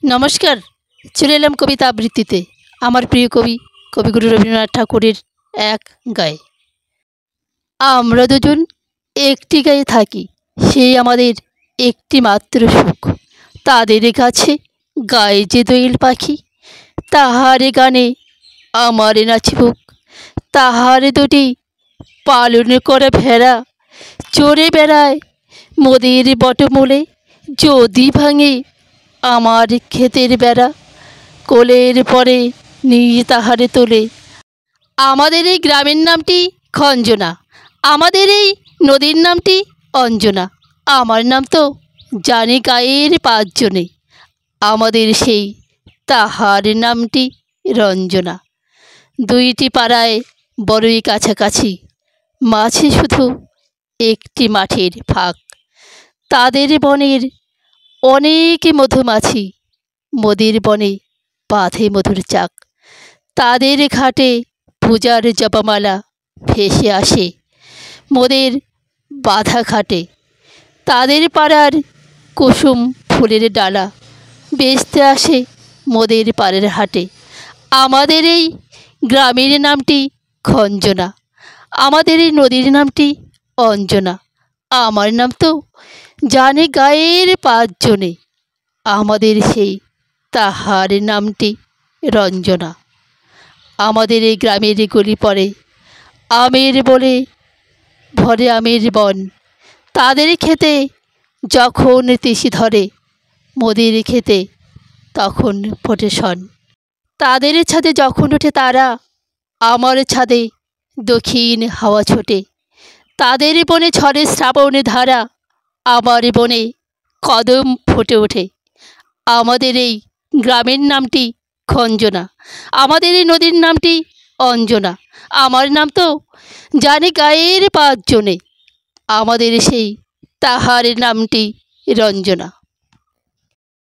নমস্কার। চলে এলাম কবিতা আবৃত্তিতে। আমার প্রিয় কবি কবিগুরু রবীন্দ্রনাথ ঠাকুরের এক গায়ে। আমরা দুজন একটি গায়ে থাকি, সেই আমাদের একটি মাত্র সুখ। তাদের কাছে গায়ে যে দোয়েল পাখি, তাহারে গানে আমারে নাচি বুক। তাহারে দুটি পালন করে ভেড়া, চড়ে বেড়ায় মোদের বটমূলে। যদি ভাঙে আমার ক্ষেতের বেড়া, কোলের পরে নিয়ে তাহারে তোলে। আমাদের এই গ্রামের নামটি খঞ্জনা, আমাদের এই নদীর নামটি অঞ্জনা। আমার নাম তো জানে গায়ের পাঁচজনে, আমাদের সেই তাহার নামটি রঞ্জনা। দুইটি পাড়ায় বড়ই কাছাকাছি, মাঝে শুধু একটি মাঠের ফাঁক। তাদের বনের অনেক মধুমাছি, মোদের বনে বাঁধে মধুর চাক। তাদের ঘাটে পূজার জপমালা ভেসে আসে মোদের বাঁধা ঘাটে। তাদের পাড়ার কুসুম ফুলের ডালা বেচতে আসে মোদের পাড়ের হাটে। আমাদের এই গ্রামের নামটি খঞ্জনা, আমাদের এই নদীর নামটি অঞ্জনা। আমার নাম তো জানে গায়ের পাঁচজনে, আমাদের সেই তাহার নামটি রঞ্জনা। আমাদের এই গ্রামের গলি পড়ে আমের বলে ভরে আমের বন। তাদের খেতে যখন তিসি ধরে, মোদের খেতে তখন ফোটে শন। তাদের ছাদে যখন ওঠে তারা, আমার ছাদে দক্ষিণ হাওয়া ছোটে। তাদের বনে ঝড়ে শ্রাবণে ধারা, আমার বনে কদম ফুটে ওঠে। আমাদের এই গ্রামের নামটি খঞ্জনা, আমাদের এই নদীর নামটি অঞ্জনা। আমার নাম তো জানে গায়ের পাঁচজনে, আমাদের সেই তাহার নামটি রঞ্জনা।